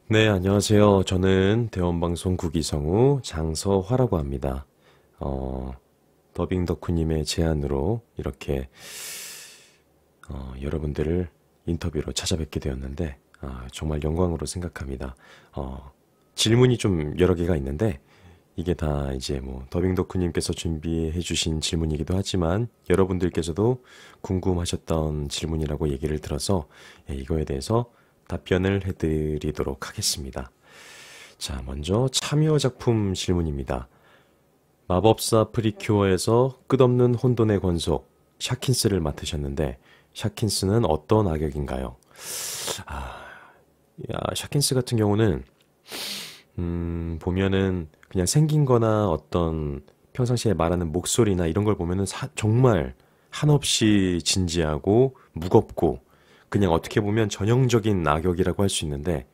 네, 안녕하세요. 저는 대원방송 국기성우 장서화라고 합니다. 어, 더빙 덕후님의 제안으로 이렇게 여러분들을 인터뷰로 찾아뵙게 되었는데 정말 영광으로 생각합니다. 질문이 좀 여러 개가 있는데 이게 다 이제 뭐 더빙 덕후님께서 준비해 주신 질문이기도 하지만 여러분들께서도 궁금하셨던 질문이라고 얘기를 들어서 이거에 대해서 답변을 해드리도록 하겠습니다. 자, 먼저 참여 작품 질문입니다. 마법사 프리큐어에서 끝없는 혼돈의 권속 샤킨스를 맡으셨는데 샤킨스는 어떤 악역인가요? 아, 샤킨스 같은 경우는 보면은 그냥 생긴 거나 어떤 평상시에 말하는 목소리나 이런 걸 보면은 정말 한없이 진지하고 무겁고 그냥 어떻게 보면 전형적인 악역이라고 할 수 있는데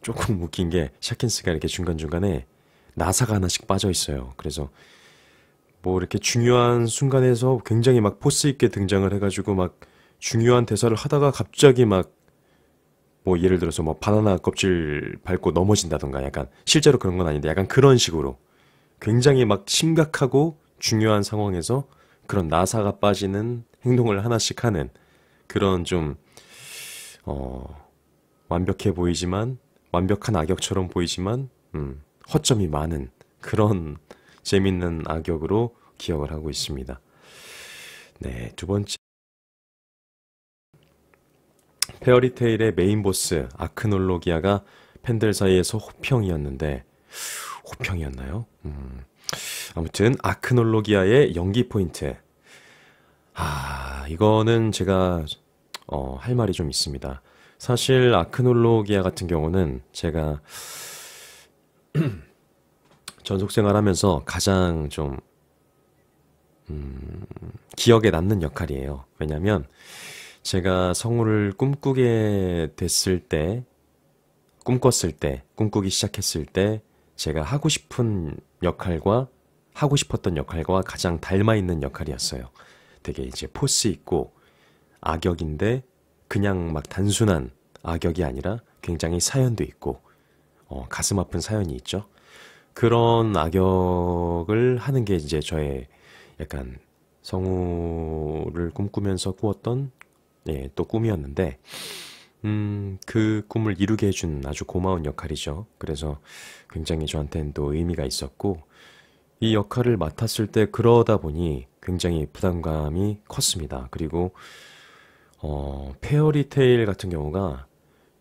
조금 웃긴 게 샤킨스가 이렇게 중간중간에 나사가 하나씩 빠져 있어요. 그래서 뭐 이렇게 중요한 순간에서 굉장히 막 포스 있게 등장을 해가지고 막 중요한 대사를 하다가 갑자기 막 뭐 예를 들어서 뭐 바나나 껍질 밟고 넘어진다던가 약간 실제로 그런 건 아닌데 약간 그런 식으로 굉장히 막 심각하고 중요한 상황에서 그런 나사가 빠지는 행동을 하나씩 하는 그런 좀 완벽해 보이지만 완벽한 악역처럼 보이지만 허점이 많은 그런 재밌는 악역으로 기억을 하고 있습니다. 네, 두 번째 페어리테일의 메인 보스 아크놀로기아가 팬들 사이에서 호평이었는데 호평이었나요? 아무튼 아크놀로기아의 연기 포인트. 이거는 제가 할 말이 좀 있습니다. 사실 아크놀로기아 같은 경우는 제가 전속 생활하면서 가장 좀 기억에 남는 역할이에요. 왜냐면 제가 성우를 꿈꾸게 됐을 때, 꿈꿨을 때, 꿈꾸기 시작했을 때 제가 하고 싶은 역할과 하고 싶었던 역할과 가장 닮아 있는 역할이었어요. 되게 이제 포스 있고 악역인데 그냥 막 단순한 악역이 아니라 굉장히 사연도 있고 가슴 아픈 사연이 있죠. 그런 악역을 하는 게 이제 저의 약간 성우를 꿈꾸면서 꾸었던 또 꿈이었는데 그 꿈을 이루게 해준 아주 고마운 역할이죠. 그래서 굉장히 저한테는 또 의미가 있었고 이 역할을 맡았을 때 그러다 보니 굉장히 부담감이 컸습니다. 그리고 페어리테일 같은 경우가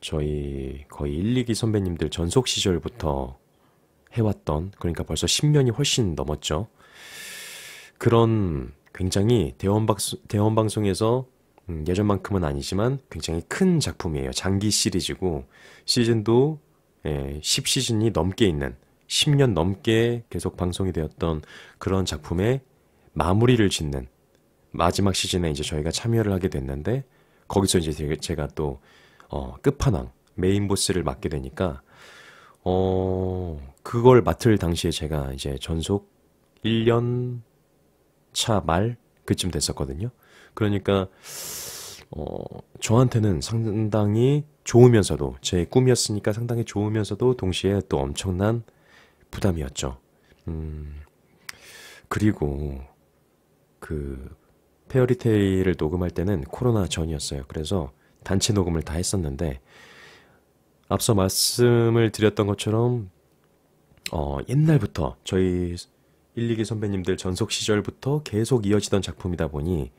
저희 거의 1, 2기 선배님들 전속 시절부터 해왔던 그러니까 벌써 10년이 훨씬 넘었죠. 그런 굉장히 대원방송에서 예전만큼은 아니지만 굉장히 큰 작품이에요. 장기 시리즈고 시즌도 10시즌이 넘게 있는 10년 넘게 계속 방송이 되었던 그런 작품의 마무리를 짓는 마지막 시즌에 이제 저희가 참여를 하게 됐는데 거기서 이제 제가 또 끝판왕 메인 보스를 맡게 되니까 그걸 맡을 당시에 제가 이제 전속 1년 차 말 그쯤 됐었거든요. 그러니까 저한테는 상당히 좋으면서도 제 꿈이었으니까 상당히 좋으면서도 동시에 또 엄청난 부담이었죠. 음, 그리고 그 페어리테일을 녹음할 때는 코로나 전이었어요. 그래서 단체 녹음을 다 했었는데 앞서 말씀을 드렸던 것처럼 옛날부터 저희 1, 2기 선배님들 전속 시절부터 계속 이어지던 작품이다 보니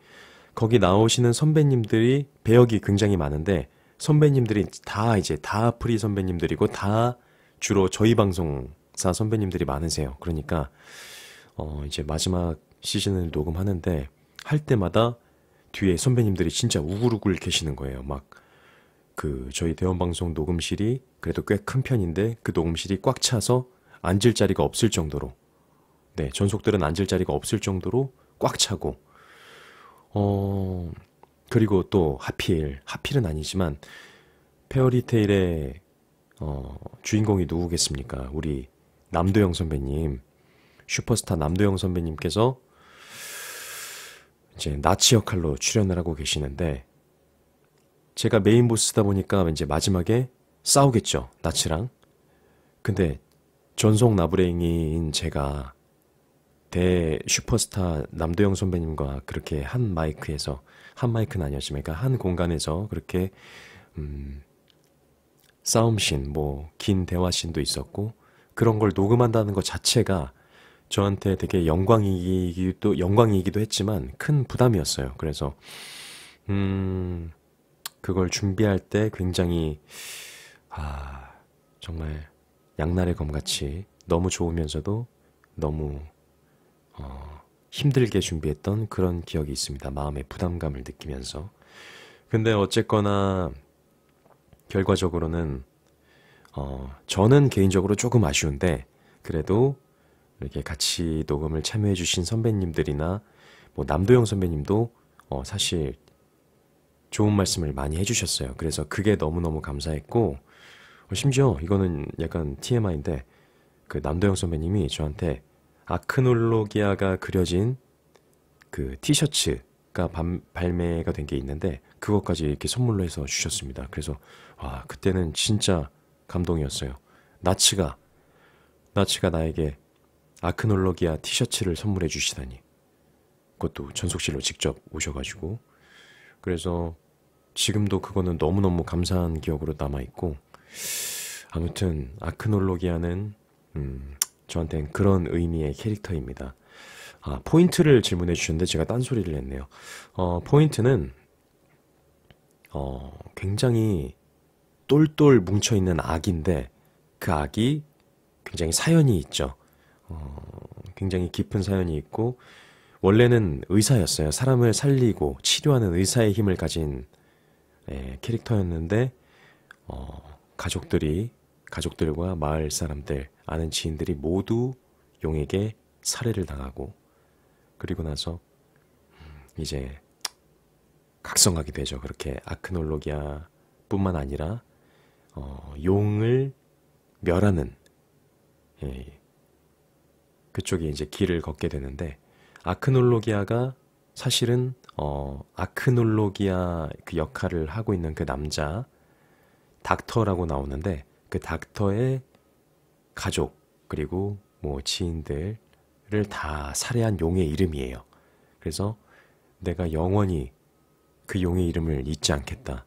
거기 나오시는 선배님들이 배역이 굉장히 많은데 선배님들이 다 이제 다 프리 선배님들이고 다 주로 저희 방송사 선배님들이 많으세요. 그러니까 이제 마지막 시즌을 녹음하는데 할 때마다 뒤에 선배님들이 진짜 우글우글 계시는 거예요. 막 그 저희 대원방송 녹음실이 그래도 꽤 큰 편인데 그 녹음실이 꽉 차서 앉을 자리가 없을 정도로 네, 전속들은 앉을 자리가 없을 정도로 꽉 차고 어 그리고 또 하필은 아니지만 페어리테일의 주인공이 누구겠습니까? 우리 남도영 선배님, 슈퍼스타 남도영 선배님께서 이제 나치 역할로 출연을 하고 계시는데 제가 메인 보스다 보니까 이제 마지막에 싸우겠죠, 나치랑. 근데 전속 나부랭이인 제가 대 슈퍼스타 남도영 선배님과 그렇게 한 마이크에서, 한 마이크는 아니었지만 그러니까 한 공간에서 그렇게 싸움씬, 뭐 긴 대화씬도 있었고 그런 걸 녹음한다는 것 자체가 저한테 되게 영광이기도 했지만 큰 부담이었어요. 그래서 그걸 준비할 때 굉장히 정말 양날의 검같이 너무 좋으면서도 너무 힘들게 준비했던 그런 기억이 있습니다. 마음의 부담감을 느끼면서. 근데 어쨌거나 결과적으로는 저는 개인적으로 조금 아쉬운데 그래도 이렇게 같이 녹음을 참여해주신 선배님들이나 뭐 남도영 선배님도 사실 좋은 말씀을 많이 해주셨어요. 그래서 그게 너무너무 감사했고 심지어 이거는 약간 TMI인데 그 남도영 선배님이 저한테 아크놀로기아가 그려진 그 티셔츠가 발매가 된 게 있는데 그것까지 이렇게 선물로 해서 주셨습니다. 그래서 와 그때는 진짜 감동이었어요. 나치가 나에게 아크놀로기아 티셔츠를 선물해 주시다니. 그것도 전속실로 직접 오셔가지고. 그래서 지금도 그거는 너무너무 감사한 기억으로 남아있고 아무튼 아크놀로기아는 저한테는 그런 의미의 캐릭터입니다. 포인트를 질문해 주셨는데 제가 딴소리를 했네요. 포인트는 굉장히 똘똘 뭉쳐있는 악인데 그 악이 굉장히 사연이 있죠. 굉장히 깊은 사연이 있고 원래는 의사였어요. 사람을 살리고 치료하는 의사의 힘을 가진 캐릭터였는데 가족들과 마을 사람들, 아는 지인들이 모두 용에게 살해를 당하고 그리고 나서 이제 각성하게 되죠. 그렇게 아크놀로기아 뿐만 아니라 용을 멸하는 그쪽에 이제 길을 걷게 되는데 아크놀로기아가 사실은 아크놀로기아 그 역할을 하고 있는 그 남자 닥터라고 나오는데 그 닥터의 가족 그리고 뭐 지인들을 다 살해한 용의 이름이에요. 그래서 내가 영원히 그 용의 이름을 잊지 않겠다.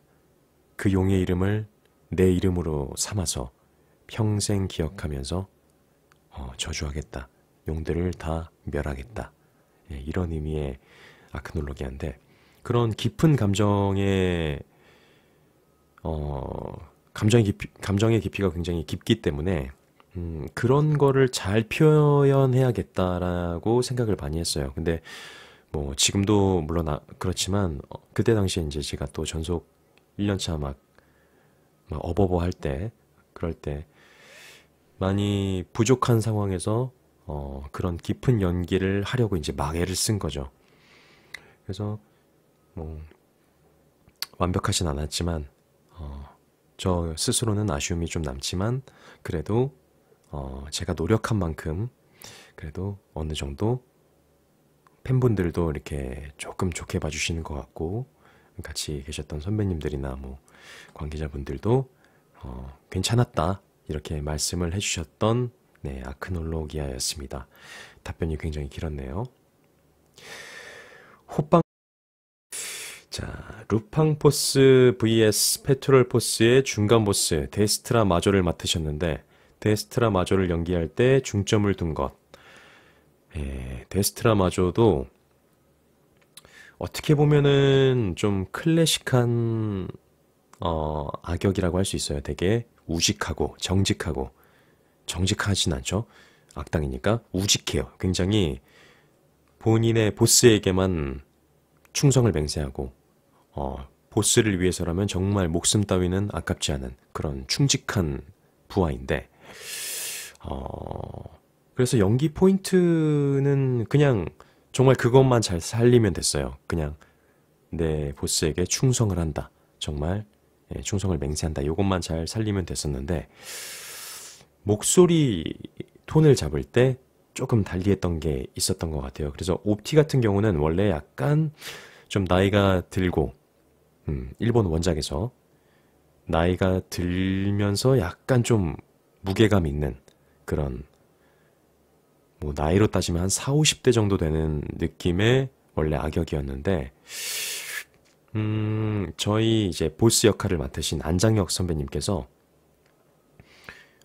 그 용의 이름을 내 이름으로 삼아서 평생 기억하면서 저주하겠다. 용들을 다 멸하겠다. 이런 의미의 아크놀로기아인데 그런 깊은 감정의 깊이가 굉장히 깊기 때문에 그런 거를 잘 표현해야겠다라고 생각을 많이 했어요. 근데 뭐 지금도 물론 그렇지만 그때 당시에 이제 제가 또 전속 1년차 막 어버버 할 때 그럴 때 많이 부족한 상황에서 그런 깊은 연기를 하려고 이제 막 애를 쓴 거죠. 그래서 뭐 완벽하진 않았지만 저 스스로는 아쉬움이 좀 남지만 그래도 제가 노력한 만큼 그래도 어느 정도 팬분들도 이렇게 조금 좋게 봐주시는 것 같고 같이 계셨던 선배님들이나 뭐 관계자분들도 괜찮았다 이렇게 말씀을 해주셨던 아크놀로기아였습니다. 답변이 굉장히 길었네요. 호빵 자, 루팡포스 vs 페트롤포스의 중간 보스 데스트라 마조를 맡으셨는데 데스트라 마조를 연기할 때 중점을 둔 것. 데스트라 마조도 어떻게 보면은 좀 클래식한 악역이라고 할 수 있어요. 되게 우직하고 정직하진 않죠. 악당이니까 우직해요. 굉장히 본인의 보스에게만 충성을 맹세하고 보스를 위해서라면 정말 목숨 따위는 아깝지 않은 그런 충직한 부하인데 그래서 연기 포인트는 그냥 정말 그것만 잘 살리면 됐어요. 그냥 내 보스에게 충성을 한다. 정말 충성을 맹세한다. 이것만 잘 살리면 됐었는데 목소리 톤을 잡을 때 조금 달리했던 게 있었던 것 같아요. 그래서 옵티 같은 경우는 원래 약간 좀 나이가 들고 일본 원작에서 나이가 들면서 약간 좀 무게감 있는 그런, 뭐 나이로 따지면 한 4, 50대 정도 되는 느낌의 원래 악역이었는데, 저희 이제 보스 역할을 맡으신 안장혁 선배님께서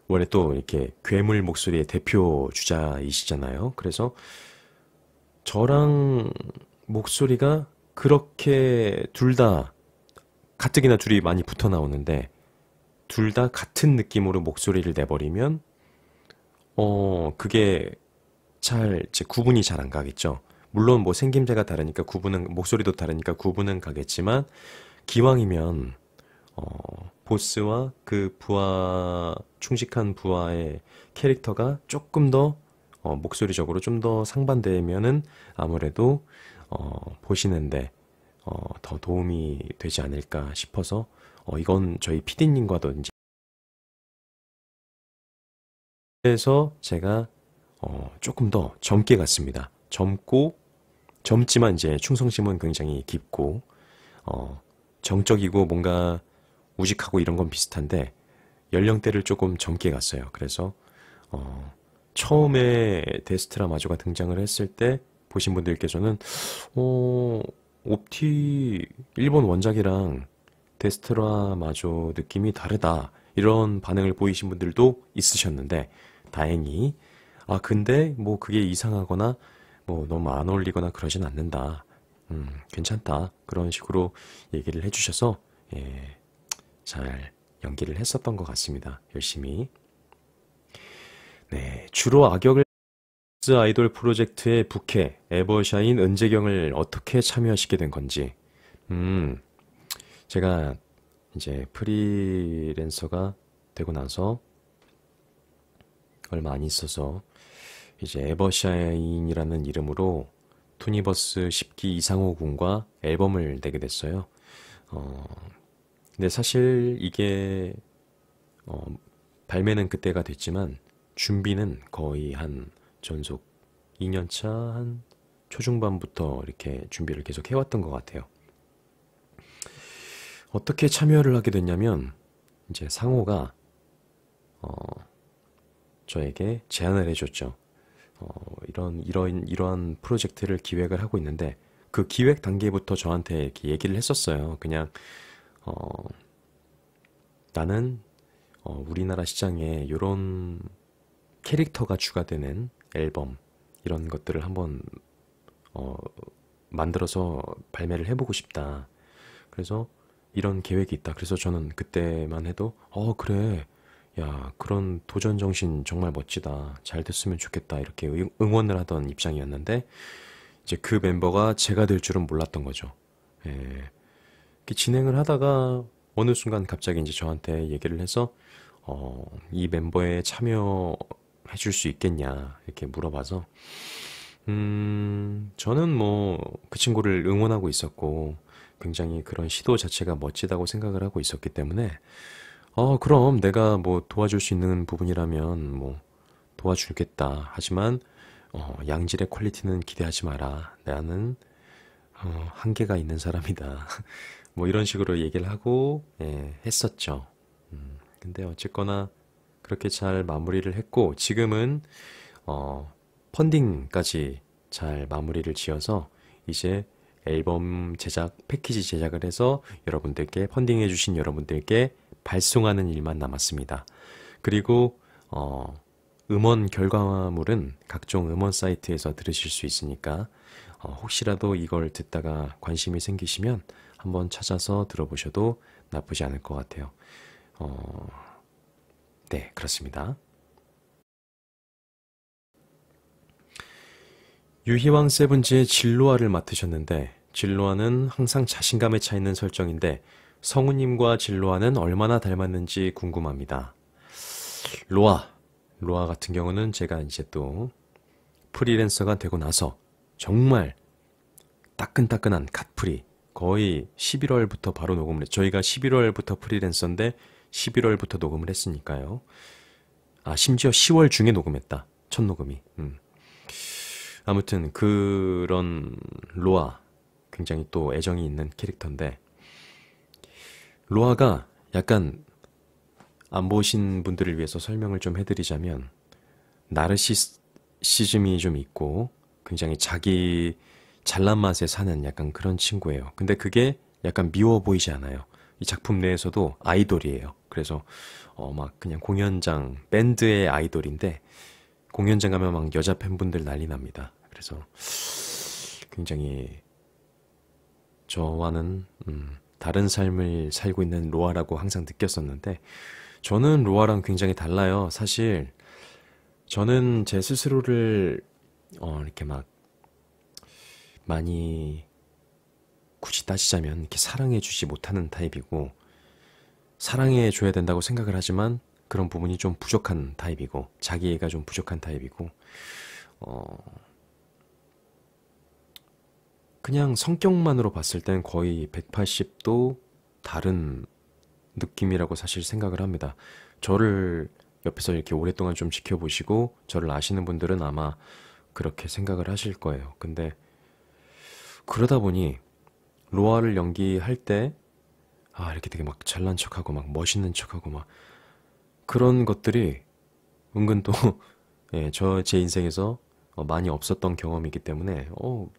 원래 또 이렇게 괴물 목소리의 대표 주자이시잖아요. 그래서 저랑 목소리가 그렇게 둘 다 가뜩이나 둘이 많이 붙어 나오는데 둘 다 같은 느낌으로 목소리를 내버리면 그게 잘 이제 구분이 잘 안 가겠죠. 물론 뭐 생김새가 다르니까 구분은 목소리도 다르니까 구분은 가겠지만 기왕이면 보스와 그 부하 충직한 부하의 캐릭터가 조금 더 목소리적으로 좀 더 상반되면은 아무래도 보시는데 더 도움이 되지 않을까 싶어서 이건 저희 PD님과도 이제 그래서 제가 조금 더 젊게 갔습니다. 젊지만 이제 충성심은 굉장히 깊고 정적이고 뭔가 우직하고 이런 건 비슷한데 연령대를 조금 젊게 갔어요. 그래서 처음에 데스트라 마조가 등장을 했을 때 보신 분들께서는 옵티 일본 원작이랑 데스트라 마조 느낌이 다르다 이런 반응을 보이신 분들도 있으셨는데 다행히 근데 뭐 그게 이상하거나 뭐 너무 안 어울리거나 그러진 않는다. 괜찮다. 그런 식으로 얘기를 해주셔서 예, 잘 연기를 했었던 것 같습니다. 열심히. 네, 주로 악역을 아이돌 프로젝트의 부캐, 에버샤인 은재경을 어떻게 참여하시게 된 건지. 음, 제가 이제 프리랜서가 되고 나서 얼마 안 있어서 이제 에버샤인이라는 이름으로 투니버스 10기 이상호 군과 앨범을 내게 됐어요. 어, 근데 사실 이게 어, 발매는 그때가 됐지만 준비는 거의 한 전속 2년차 한 초중반부터 이렇게 준비를 계속 해왔던 것 같아요. 어떻게 참여를 하게 됐냐면 이제 상호가 어, 저에게 제안을 해줬죠. 이러한 프로젝트를 기획을 하고 있는데 그 기획 단계부터 저한테 이렇게 얘기를 했었어요. 그냥 어, 나는 우리나라 시장에 이런 캐릭터가 추가되는 앨범 이런 것들을 한번 어, 만들어서 발매를 해보고 싶다. 그래서 이런 계획이 있다. 그래서 저는 그때만 해도 그래. 야, 그런 도전 정신 정말 멋지다. 잘 됐으면 좋겠다. 이렇게 응원을 하던 입장이었는데 이제 그 멤버가 제가 될 줄은 몰랐던 거죠. 예. 이렇게 진행을 하다가 어느 순간 갑자기 이제 저한테 얘기를 해서 이 멤버에 참여해 줄 수 있겠냐 이렇게 물어봐서 저는 뭐 그 친구를 응원하고 있었고 굉장히 그런 시도 자체가 멋지다고 생각을 하고 있었기 때문에 그럼 내가 뭐 도와줄 수 있는 부분이라면 뭐 도와주겠다. 하지만 양질의 퀄리티는 기대하지 마라. 나는 한계가 있는 사람이다. 뭐 이런 식으로 얘기를 하고 했었죠. 근데 어쨌거나 그렇게 잘 마무리를 했고 지금은 펀딩까지 잘 마무리를 지어서 이제 앨범 제작, 패키지 제작을 해서 여러분들께 펀딩해주신 여러분들께 발송하는 일만 남았습니다. 그리고 음원 결과물은 각종 음원 사이트에서 들으실 수 있으니까 혹시라도 이걸 듣다가 관심이 생기시면 한번 찾아서 들어보셔도 나쁘지 않을 것 같아요. 네, 그렇습니다. 유희왕 세븐즈의 진로아를 맡으셨는데 진로아는 항상 자신감에 차 있는 설정인데 성우님과 진로아는 얼마나 닮았는지 궁금합니다. 로아 같은 경우는 제가 이제 또 프리랜서가 되고 나서 정말 따끈따끈한 갓프리 거의 11월부터 바로 녹음을 했죠. 저희가 11월부터 프리랜서인데 11월부터 녹음을 했으니까요. 심지어 10월 중에 녹음했다. 첫 녹음이. 아무튼 그런 로아 굉장히 또 애정이 있는 캐릭터인데 로아가 약간 안 보신 분들을 위해서 설명을 좀 해드리자면 나르시시즘이 좀 있고 굉장히 자기 잘난 맛에 사는 약간 그런 친구예요. 근데 그게 약간 미워 보이지 않아요. 이 작품 내에서도 아이돌이에요. 그래서 막 그냥 공연장 밴드의 아이돌인데 공연장 가면 막 여자 팬분들 난리 납니다. 그래서 굉장히 저와는 다른 삶을 살고 있는 로아라고 항상 느꼈었는데 저는 로아랑 굉장히 달라요. 사실 저는 제 스스로를 이렇게 막 많이 굳이 따지자면 이렇게 사랑해주지 못하는 타입이고 사랑해줘야 된다고 생각을 하지만 그런 부분이 좀 부족한 타입이고 자기애가 좀 부족한 타입이고 어, 그냥 성격만으로 봤을 땐 거의 180도 다른 느낌이라고 사실 생각을 합니다. 저를 옆에서 이렇게 오랫동안 좀 지켜보시고 저를 아시는 분들은 아마 그렇게 생각을 하실 거예요. 근데 그러다 보니 로아를 연기할 때 이렇게 되게 막 잘난 척하고 막 멋있는 척하고 막 그런 것들이 은근 또 예, 제 인생에서 많이 없었던 경험이기 때문에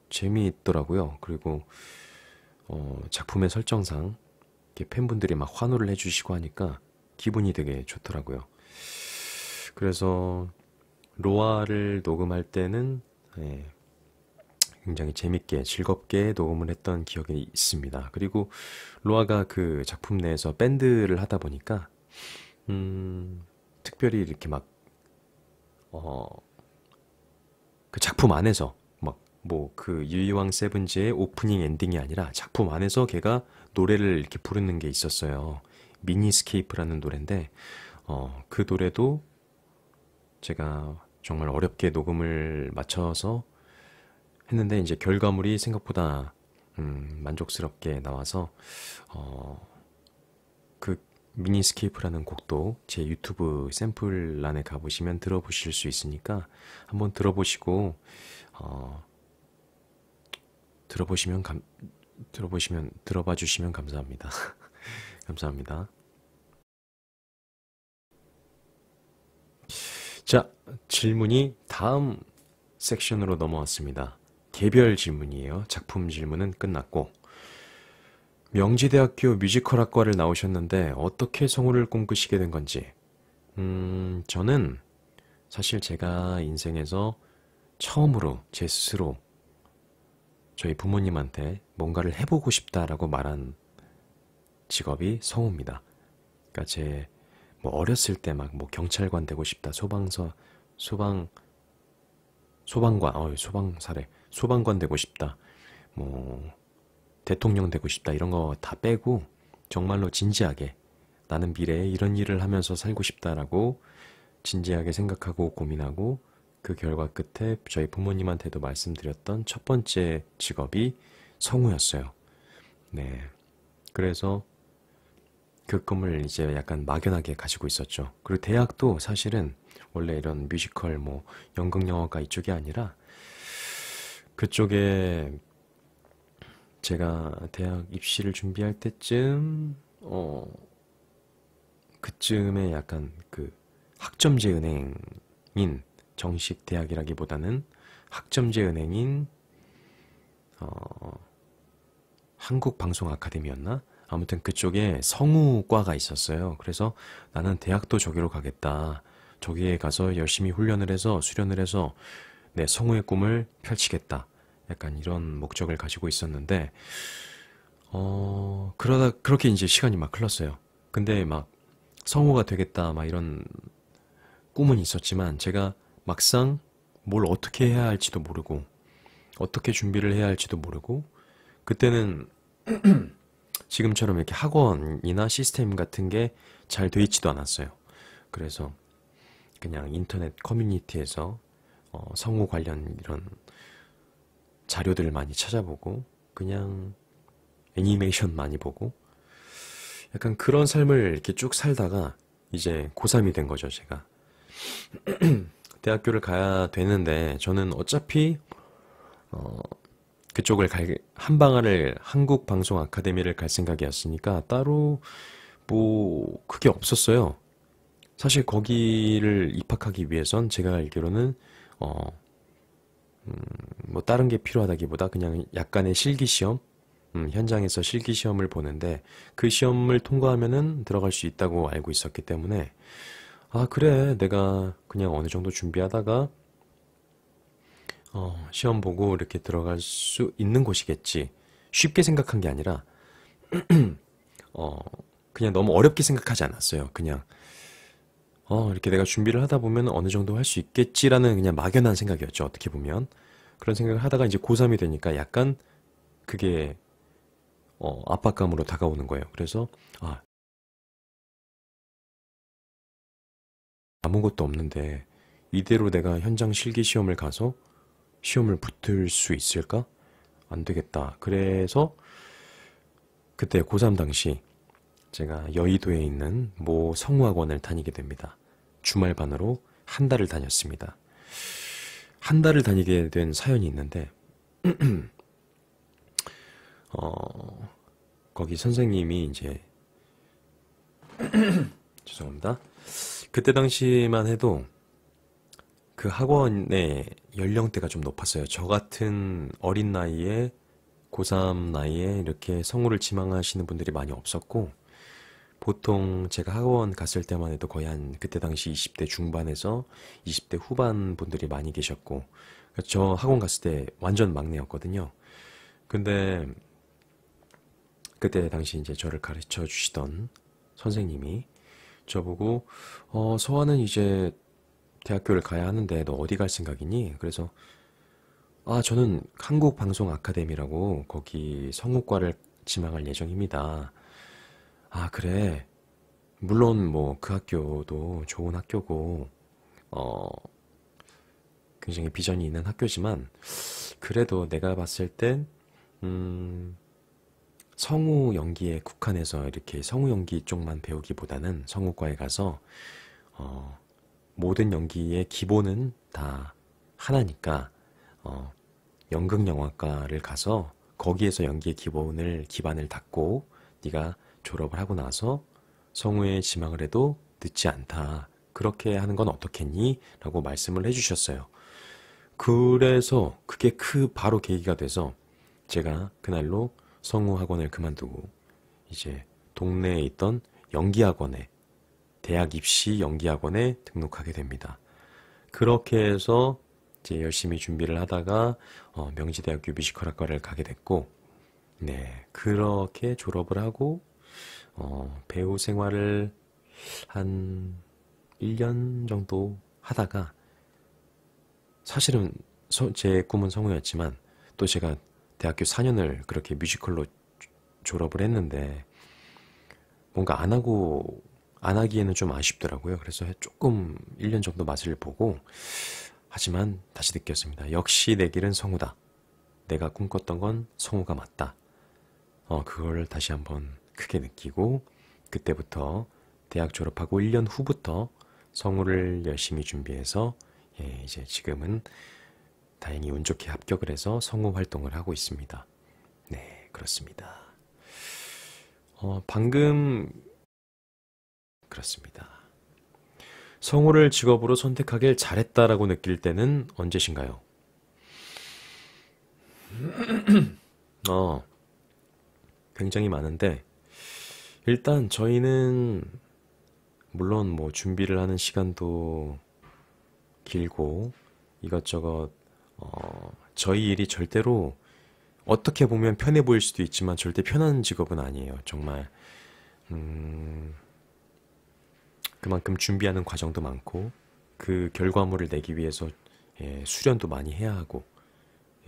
재미있더라고요. 그리고 작품의 설정상 이렇게 팬분들이 막 환호를 해주시고 하니까 기분이 되게 좋더라고요. 그래서 로아를 녹음할 때는 예, 굉장히 재밌게 즐겁게 녹음을 했던 기억이 있습니다. 그리고 로아가 그 작품 내에서 밴드를 하다 보니까 특별히 이렇게 막 그 작품 안에서 막 뭐 그 유이왕 세븐즈의 오프닝 엔딩이 아니라 작품 안에서 걔가 노래를 이렇게 부르는 게 있었어요. 미니스케이프라는 노래인데 그 노래도 제가 정말 어렵게 녹음을 맞춰서 했는데 이제 결과물이 생각보다 만족스럽게 나와서 그 미니스케이프라는 곡도 제 유튜브 샘플란에 가보시면 들어보실 수 있으니까 한번 들어보시고 어, 들어봐 주시면 감사합니다. 감사합니다. 자, 질문이 다음 섹션으로 넘어왔습니다. 개별 질문이에요. 작품 질문은 끝났고 명지대학교 뮤지컬학과를 나오셨는데 어떻게 성우를 꿈꾸시게 된 건지. 저는 사실 제가 인생에서 처음으로 제 스스로 저희 부모님한테 뭔가를 해보고 싶다라고 말한 직업이 성우입니다. 그러니까 제 뭐 어렸을 때 막 뭐 경찰관 되고 싶다, 소방 소방관, 소방사래, 소방관 되고 싶다, 뭐 대통령 되고 싶다 이런 거 다 빼고 정말로 진지하게 나는 미래에 이런 일을 하면서 살고 싶다라고 진지하게 생각하고 고민하고 그 결과 끝에 저희 부모님한테도 말씀드렸던 첫 번째 직업이 성우였어요. 네. 그래서 그 꿈을 이제 약간 막연하게 가지고 있었죠. 그리고 대학도 사실은 원래 이런 뮤지컬 뭐 연극영화과 이쪽이 아니라 그쪽에 제가 대학 입시를 준비할 때쯤 그쯤에 약간 그 학점제 은행인 정식 대학이라기보다는 학점제 은행인 한국방송 아카데미였나? 아무튼 그쪽에 성우과가 있었어요. 그래서 나는 대학도 저기로 가겠다. 저기에 가서 열심히 훈련을 해서 수련을 해서 내 성우의 꿈을 펼치겠다. 약간 이런 목적을 가지고 있었는데 그러다 그렇게 이제 시간이 막 흘렀어요. 근데 막 성우가 되겠다 막 이런 꿈은 있었지만 제가 막상 뭘 어떻게 해야 할지도 모르고 어떻게 준비를 해야 할지도 모르고 그때는 지금처럼 이렇게 학원이나 시스템 같은 게 잘 돼 있지도 않았어요. 그래서 그냥 인터넷 커뮤니티에서 성우 관련 이런 자료들을 많이 찾아보고 그냥 애니메이션 많이 보고 약간 그런 삶을 이렇게 쭉 살다가 이제 고3이 된 거죠, 제가. 대학교를 가야 되는데 저는 어차피 그쪽을 한방아를 한국방송 아카데미를 갈 생각이었으니까 따로 뭐, 그게 없었어요. 사실 거기를 입학하기 위해선 제가 알기로는, 어, 뭐 다른 게 필요하다기보다 그냥 약간의 실기시험, 현장에서 실기시험을 보는데 그 시험을 통과하면은 들어갈 수 있다고 알고 있었기 때문에 아, 그래. 내가 그냥 어느 정도 준비하다가 시험 보고 이렇게 들어갈 수 있는 곳이겠지. 쉽게 생각한 게 아니라 어, 그냥 너무 어렵게 생각하지 않았어요. 그냥 이렇게 내가 준비를 하다 보면 어느 정도 할 수 있겠지라는 그냥 막연한 생각이었죠. 어떻게 보면. 그런 생각을 하다가 이제 고3이 되니까 약간 그게 압박감으로 다가오는 거예요. 그래서 아, 아무것도 없는데 이대로 내가 현장 실기 시험을 가서 시험을 붙을 수 있을까? 안 되겠다. 그래서 그때 고3 당시 제가 여의도에 있는 모 성우학원을 다니게 됩니다. 주말반으로 한 달을 다녔습니다. 한 달을 다니게 된 사연이 있는데 어, 거기 선생님이 이제 죄송합니다. 그때 당시만 해도 그 학원의 연령대가 좀 높았어요. 저 같은 어린 나이에 고3 나이에 이렇게 성우를 지망하시는 분들이 많이 없었고 보통 제가 학원 갔을 때만 해도 거의 한 그때 당시 20대 중반에서 20대 후반 분들이 많이 계셨고 저 학원 갔을 때 완전 막내였거든요. 근데 그때 당시 이제 저를 가르쳐 주시던 선생님이 저보고 서아는 이제 대학교를 가야 하는데 너 어디 갈 생각이니? 그래서 아 저는 한국방송 아카데미라고 거기 성우과를 지망할 예정입니다. 아 그래. 물론 뭐 그 학교도 좋은 학교고 어 굉장히 비전이 있는 학교지만 그래도 내가 봤을 땐 음, 성우 연기에 국한해서 이렇게 성우 연기 쪽만 배우기보다는 성우과에 가서 어, 모든 연기의 기본은 다 하나니까 어, 연극영화과를 가서 거기에서 연기의 기반을 닦고 네가 졸업을 하고 나서 성우에 지망을 해도 늦지 않다. 그렇게 하는 건 어떻겠니? 라고 말씀을 해주셨어요. 그래서 그게 바로 계기가 돼서 제가 그날로 성우 학원을 그만두고 이제 동네에 있던 연기학원에 대학 입시 연기학원에 등록하게 됩니다. 그렇게 해서 이제 열심히 준비를 하다가 명지대학교 뮤지컬학과를 가게 됐고 네 그렇게 졸업을 하고 배우 생활을 한 1년 정도 하다가 사실은 제 꿈은 성우였지만 또 제가 대학교 4년을 그렇게 뮤지컬로 졸업을 했는데 뭔가 안 하기에는 좀 아쉽더라고요. 그래서 조금 1년 정도 맛을 보고 하지만 다시 느꼈습니다. 역시 내 길은 성우다. 내가 꿈꿨던 건 성우가 맞다. 그걸 다시 한번 크게 느끼고 그때부터 대학 졸업하고 1년 후부터 성우를 열심히 준비해서 예, 이제 지금은 다행히 운 좋게 합격을 해서 성우 활동을 하고 있습니다. 네, 그렇습니다. 방금 그렇습니다. 성우를 직업으로 선택하길 잘했다라고 느낄 때는 언제신가요? 어, 굉장히 많은데 일단 저희는 물론 뭐 준비를 하는 시간도 길고 이것저것 저희 일이 절대로 어떻게 보면 편해 보일 수도 있지만 절대 편한 직업은 아니에요. 정말 그만큼 준비하는 과정도 많고 그 결과물을 내기 위해서 예, 수련도 많이 해야 하고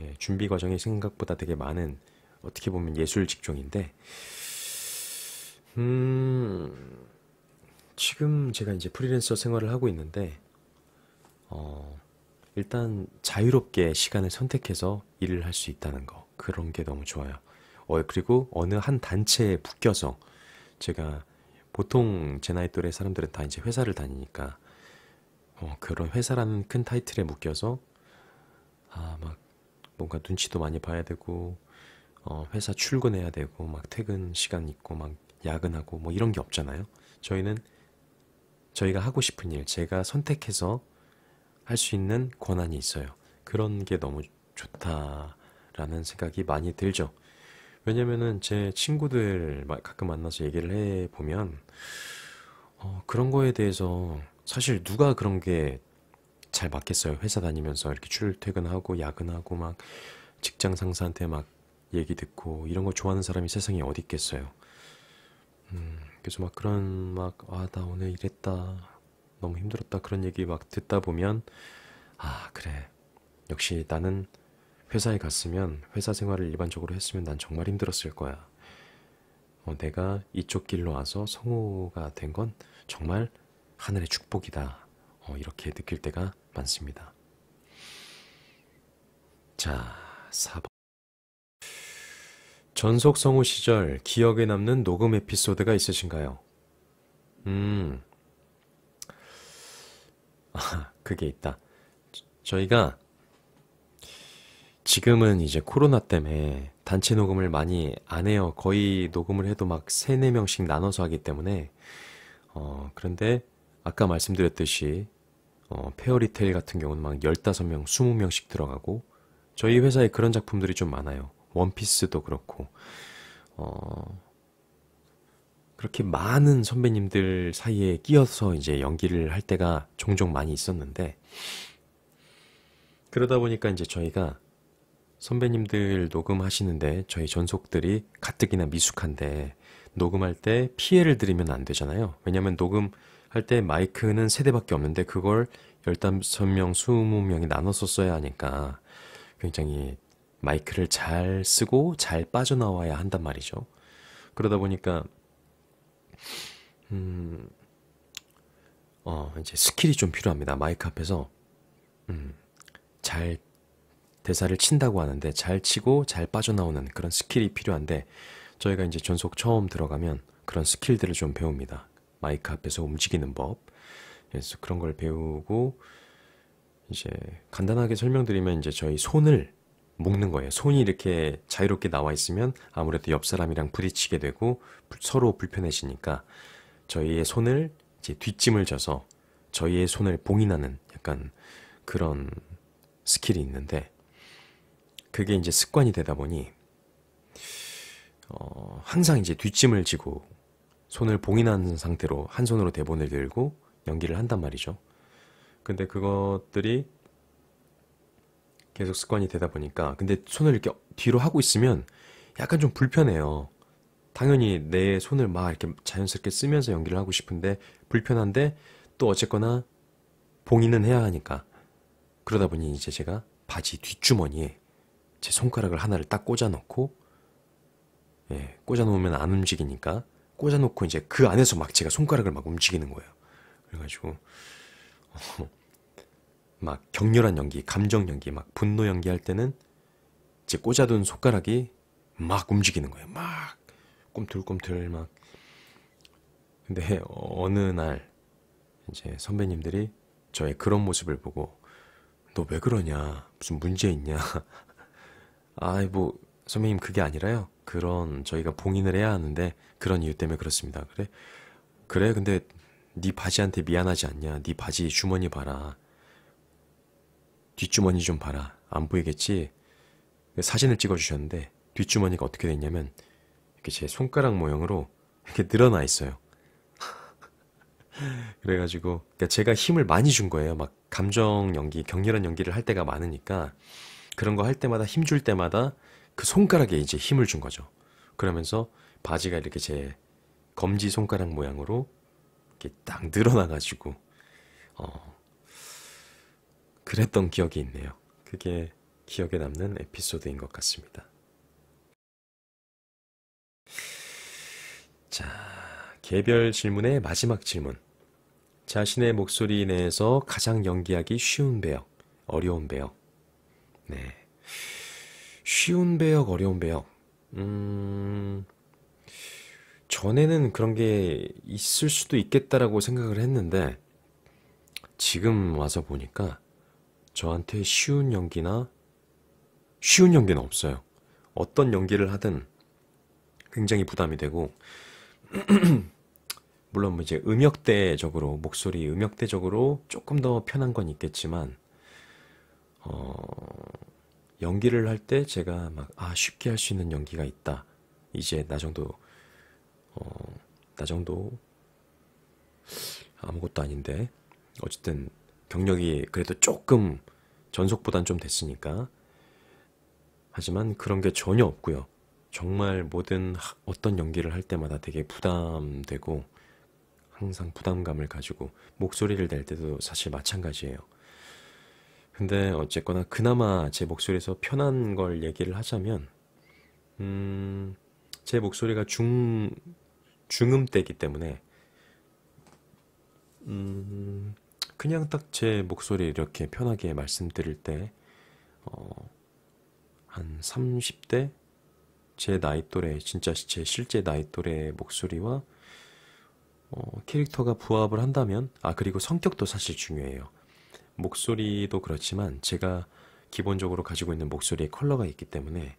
예, 준비 과정이 생각보다 되게 많은 어떻게 보면 예술 직종인데 지금 제가 이제 프리랜서 생활을 하고 있는데 어, 일단 자유롭게 시간을 선택해서 일을 할 수 있다는 거 그런 게 너무 좋아요. 그리고 어느 한 단체에 묶여서 제가 보통 제 나이 또래 사람들은 다 이제 회사를 다니니까 그런 회사라는 큰 타이틀에 묶여서 막 뭔가 눈치도 많이 봐야 되고 회사 출근해야 되고 막 퇴근 시간 있고 막 야근하고 뭐 이런 게 없잖아요. 저희는 저희가 하고 싶은 일, 제가 선택해서 할 수 있는 권한이 있어요. 그런 게 너무 좋다라는 생각이 많이 들죠. 왜냐면은 제 친구들 가끔 만나서 얘기를 해보면 그런 거에 대해서 사실 누가 그런 게 잘 맞겠어요. 회사 다니면서 이렇게 출퇴근하고 야근하고 막 직장 상사한테 막 얘기 듣고 이런 거 좋아하는 사람이 세상에 어디 있겠어요. 그래서 막 그런 나 오늘 이랬다. 너무 힘들었다. 그런 얘기 막 듣다 보면 아, 그래. 역시 나는 회사에 갔으면 회사 생활을 일반적으로 했으면 난 정말 힘들었을 거야. 내가 이쪽 길로 와서 성우가 된 건 정말 하늘의 축복이다. 이렇게 느낄 때가 많습니다. 자, 4번. 전속 성우 시절 기억에 남는 녹음 에피소드가 있으신가요? 음, 그게 있다. 저희가 지금은 이제 코로나 때문에 단체 녹음을 많이 안 해요. 거의 녹음을 해도 막 3, 4명씩 나눠서 하기 때문에 그런데 아까 말씀드렸듯이 페어리테일 같은 경우는 막 15명, 20명씩 들어가고 저희 회사에 그런 작품들이 좀 많아요. 원피스도 그렇고 그렇게 많은 선배님들 사이에 끼어서 이제 연기를 할 때가 종종 많이 있었는데 그러다 보니까 이제 저희가 선배님들 녹음하시는데 저희 전속들이 가뜩이나 미숙한데 녹음할 때 피해를 드리면 안 되잖아요. 왜냐면 녹음할 때 마이크는 3대밖에 없는데 그걸 15명, 20명이 나눠서 써야 하니까 굉장히 마이크를 잘 쓰고 잘 빠져나와야 한단 말이죠. 그러다 보니까 이제 스킬이 좀 필요합니다. 마이크 앞에서 잘 대사를 친다고 하는데 잘 치고 잘 빠져나오는 그런 스킬이 필요한데 저희가 이제 전속 처음 들어가면 그런 스킬들을 좀 배웁니다. 마이크 앞에서 움직이는 법. 그래서 그런 걸 배우고 이제 간단하게 설명드리면 이제 저희 손을 묶는 거예요. 손이 이렇게 자유롭게 나와 있으면 아무래도 옆 사람이랑 부딪히게 되고 서로 불편해지니까 저희의 손을 이제 뒷짐을 져서 저희의 손을 봉인하는 약간 그런 스킬이 있는데 그게 이제 습관이 되다 보니 항상 이제 뒷짐을 지고 손을 봉인하는 상태로 한 손으로 대본을 들고 연기를 한단 말이죠. 근데 그것들이 계속 습관이 되다 보니까 근데 손을 이렇게 뒤로 하고 있으면 약간 좀 불편해요. 당연히 내 손을 막 이렇게 자연스럽게 쓰면서 연기를 하고 싶은데 불편한데 또 어쨌거나 봉인은 해야 하니까 그러다 보니 이제 제가 바지 뒷주머니에 제 손가락을 하나를 딱 꽂아놓고 꽂아놓으면 안 움직이니까 꽂아놓고 이제 그 안에서 막 제가 손가락을 막 움직이는 거예요. 그래가지고 막 격렬한 연기, 감정 연기, 막 분노 연기할 때는 이제 꽂아둔 손가락이 막 움직이는 거예요. 막 꿈틀꿈틀 막. 근데 어느 날 이제 선배님들이 저의 그런 모습을 보고 너 왜 그러냐? 무슨 문제 있냐? 아이 뭐 선배님 그게 아니라요. 그런 저희가 봉인을 해야 하는데 그런 이유 때문에 그렇습니다. 그래? 그래? 근데 네 바지한테 미안하지 않냐? 네 바지 주머니 봐라. 뒷주머니 좀 봐라. 안 보이겠지? 사진을 찍어주셨는데 뒷주머니가 어떻게 됐냐면 이렇게 제 손가락 모양으로 이렇게 늘어나 있어요. 그래가지고 그러니까 제가 힘을 많이 준 거예요. 막 감정 연기, 격렬한 연기를 할 때가 많으니까 그런 거 할 때마다 힘 줄 때마다 그 손가락에 이제 힘을 준 거죠. 그러면서 바지가 이렇게 제 검지 손가락 모양으로 이렇게 딱 늘어나가지고 그랬던 기억이 있네요. 그게 기억에 남는 에피소드인 것 같습니다. 자, 개별 질문의 마지막 질문. 자신의 목소리 내에서 가장 연기하기 쉬운 배역, 어려운 배역. 네. 쉬운 배역, 어려운 배역. 전에는 그런 게 있을 수도 있겠다라고 생각을 했는데, 지금 와서 보니까 저한테 쉬운 연기는 없어요. 어떤 연기를 하든 굉장히 부담이 되고, 물론 뭐 이제 음역대적으로, 목소리 음역대적으로 조금 더 편한 건 있겠지만, 어, 연기를 할 때 제가 막, 아, 쉽게 할 수 있는 연기가 있다. 이제 나 정도 아무것도 아닌데. 어쨌든 경력이 그래도 조금 전속보단 좀 됐으니까. 하지만 그런 게 전혀 없고요. 정말 어떤 연기를 할 때마다 되게 부담되고 항상 부담감을 가지고 목소리를 낼 때도 사실 마찬가지예요. 근데 어쨌거나 그나마 제 목소리에서 편한 걸 얘기를 하자면 음, 제 목소리가 중음대이기 때문에 그냥 딱 제 목소리 이렇게 편하게 말씀드릴 때 한 30대 제 나이 또래 진짜 제 실제 나이 또래 목소리와 캐릭터가 부합을 한다면 그리고 성격도 사실 중요해요. 목소리도 그렇지만 제가 기본적으로 가지고 있는 목소리의 컬러가 있기 때문에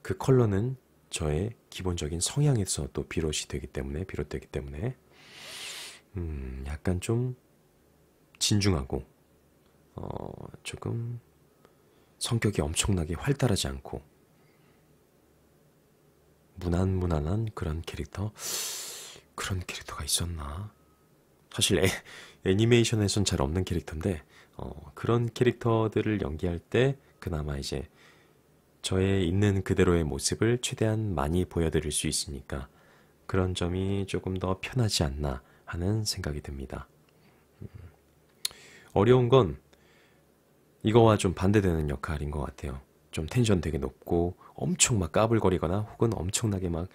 그 컬러는 저의 기본적인 성향에서 또 비롯되기 때문에 약간 좀 진중하고 조금 성격이 엄청나게 활달하지 않고 무난무난한 그런 캐릭터가 있었나? 사실 애니메이션에선 잘 없는 캐릭터인데 그런 캐릭터들을 연기할 때 그나마 이제 저의 있는 그대로의 모습을 최대한 많이 보여드릴 수 있으니까 그런 점이 조금 더 편하지 않나 하는 생각이 듭니다. 어려운 건 이거와 좀 반대되는 역할인 것 같아요. 좀 텐션 되게 높고 엄청 막 까불거리거나 혹은 엄청나게 막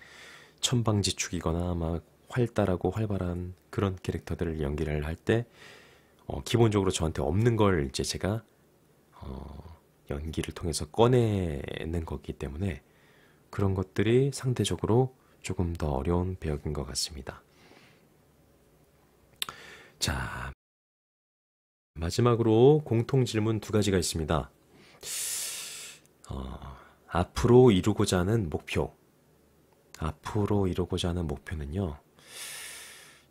천방지축이거나 막 활달하고 활발한 그런 캐릭터들을 연기를 할 때 기본적으로 저한테 없는 걸 이제 제가 연기를 통해서 꺼내는 거기 때문에 그런 것들이 상대적으로 조금 더 어려운 배역인 것 같습니다. 자, 마지막으로 공통 질문 두 가지가 있습니다. 앞으로 이루고자 하는 목표. 앞으로 이루고자 하는 목표는요.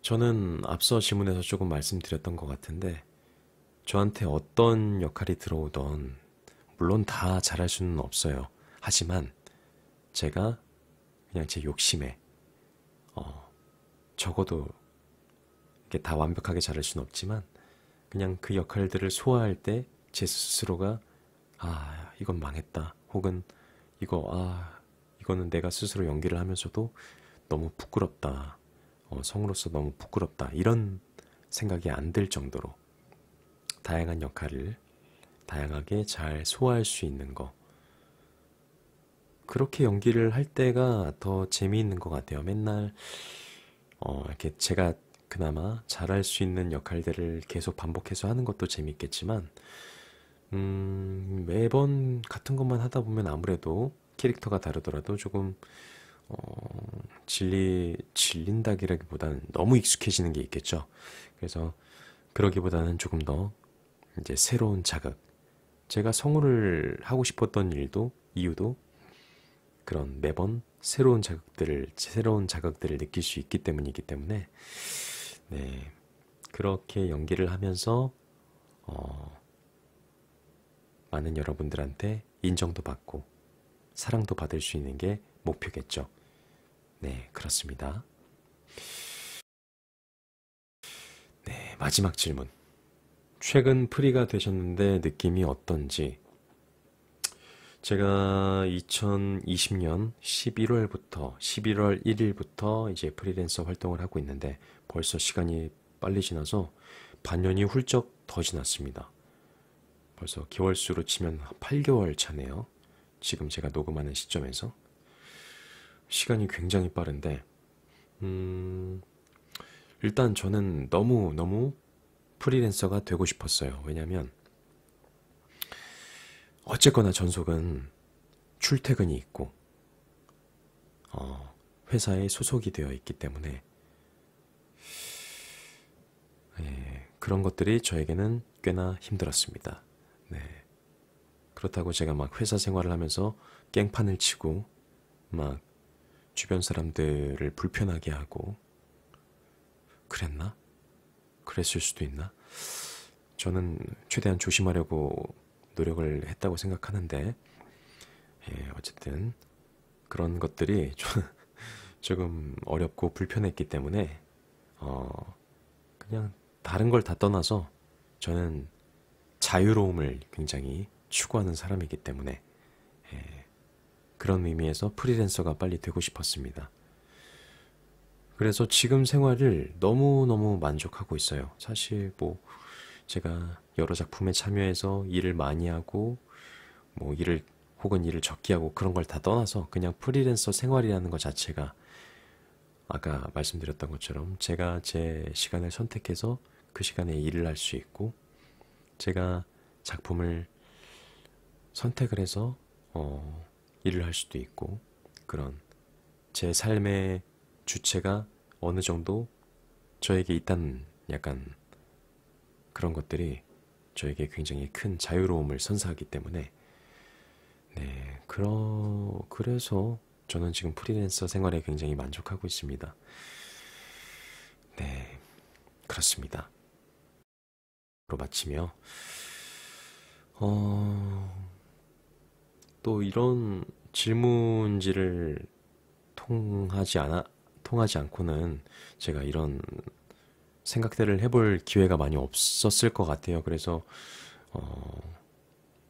저는 앞서 질문에서 조금 말씀드렸던 것 같은데 저한테 어떤 역할이 들어오던 물론 다 잘할 수는 없어요. 하지만 제가 그냥 제 욕심에 적어도 이게 다 완벽하게 잘할 수는 없지만 그냥 그 역할들을 소화할 때 제 스스로가 이건 망했다. 혹은 이거는 내가 스스로 연기를 하면서도 너무 부끄럽다. 성우로서 너무 부끄럽다. 이런 생각이 안 들 정도로 다양한 역할을 다양하게 잘 소화할 수 있는 거. 그렇게 연기를 할 때가 더 재미있는 것 같아요. 맨날 이렇게 제가 그나마 잘할 수 있는 역할들을 계속 반복해서 하는 것도 재밌겠지만 매번 같은 것만 하다 보면 아무래도 캐릭터가 다르더라도 조금 질린다기라기보다는 너무 익숙해지는 게 있겠죠. 그래서 그러기보다는 조금 더 이제 새로운 자극. 제가 성우를 하고 싶었던 이유도 그런 매번 새로운 자극들을 느낄 수 있기 때문이기 때문에 네, 그렇게 연기를 하면서 많은 여러분들한테 인정도 받고 사랑도 받을 수 있는 게 목표겠죠. 네, 그렇습니다. 네, 마지막 질문. 최근 프리가 되셨는데 느낌이 어떤지. 제가 2020년 11월 1일부터 이제 프리랜서 활동을 하고 있는데 벌써 시간이 빨리 지나서 반년이 훌쩍 더 지났습니다. 벌써 개월수로 치면 8개월 차네요. 지금 제가 녹음하는 시점에서. 시간이 굉장히 빠른데, 일단 저는 너무 프리랜서가 되고 싶었어요. 왜냐면, 어쨌거나 전속은 출퇴근이 있고, 회사에 소속이 되어 있기 때문에, 그런 것들이 저에게는 꽤나 힘들었습니다. 네. 그렇다고 제가 막 회사 생활을 하면서 깽판을 치고, 막 주변 사람들을 불편하게 하고 그랬나? 그랬을 수도 있나? 저는 최대한 조심하려고 노력을 했다고 생각하는데 어쨌든 그런 것들이 조금 어렵고 불편했기 때문에 그냥 다른 걸 다 떠나서 저는 자유로움을 굉장히 추구하는 사람이기 때문에 그런 의미에서 프리랜서가 빨리 되고 싶었습니다. 그래서 지금 생활을 너무너무 만족하고 있어요. 사실 뭐 제가 여러 작품에 참여해서 일을 많이 하고 뭐 일을 혹은 일을 적게 하고 그런 걸 다 떠나서 그냥 프리랜서 생활이라는 것 자체가 아까 말씀드렸던 것처럼 제가 제 시간을 선택해서 그 시간에 일을 할 수 있고 제가 작품을 선택을 해서 일을 할 수도 있고 그런 제 삶의 주체가 어느 정도 저에게 있다는 약간 그런 것들이 저에게 굉장히 큰 자유로움을 선사하기 때문에 그래서 저는 지금 프리랜서 생활에 굉장히 만족하고 있습니다. 네, 그렇습니다. 로 마치며 또 이런 질문지를 통하지 않고는 제가 이런 생각들을 해볼 기회가 많이 없었을 것 같아요. 그래서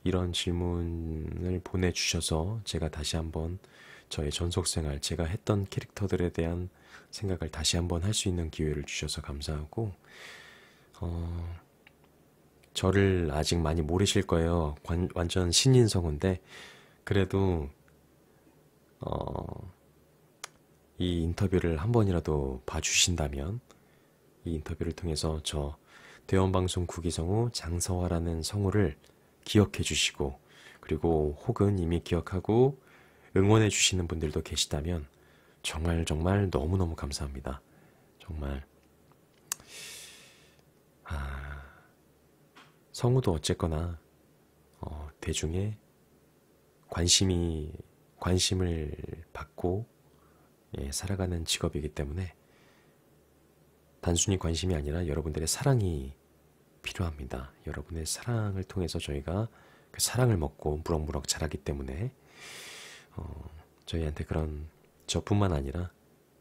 이런 질문을 보내주셔서 제가 다시 한번 저의 전속생활, 제가 했던 캐릭터들에 대한 생각을 다시 한번 할 수 있는 기회를 주셔서 감사하고 저를 아직 많이 모르실 거예요. 완전 신인성우인데 그래도 이 인터뷰를 한 번이라도 봐주신다면 이 인터뷰를 통해서 저 대원방송 구기성우 장서화라는 성우를 기억해 주시고 그리고 혹은 이미 기억하고 응원해 주시는 분들도 계시다면 정말 정말 너무너무 감사합니다. 정말 성우도 어쨌거나 대중의 관심을 받고 살아가는 직업이기 때문에 단순히 관심이 아니라 여러분들의 사랑이 필요합니다. 여러분의 사랑을 통해서 저희가 그 사랑을 먹고 무럭무럭 자라기 때문에 저희한테 그런 저뿐만 아니라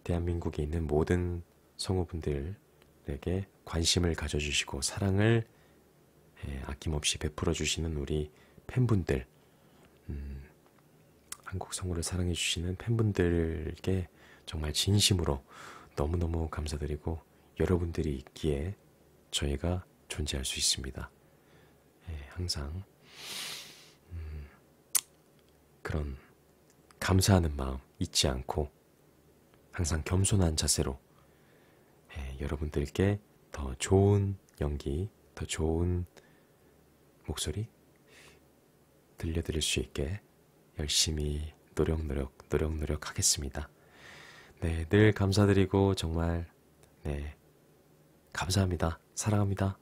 대한민국에 있는 모든 성우분들에게 관심을 가져주시고 사랑을 아낌없이 베풀어 주시는 우리 팬분들, 한국 성우를 사랑해 주시는 팬분들께 정말 진심으로 너무너무 감사드리고 여러분들이 있기에 저희가 존재할 수 있습니다. 항상 그런 감사하는 마음 잊지 않고 항상 겸손한 자세로 여러분들께 더 좋은 연기, 더 좋은 목소리 들려드릴 수 있게 열심히 노력하겠습니다. 늘 감사드리고 정말 감사합니다. 사랑합니다.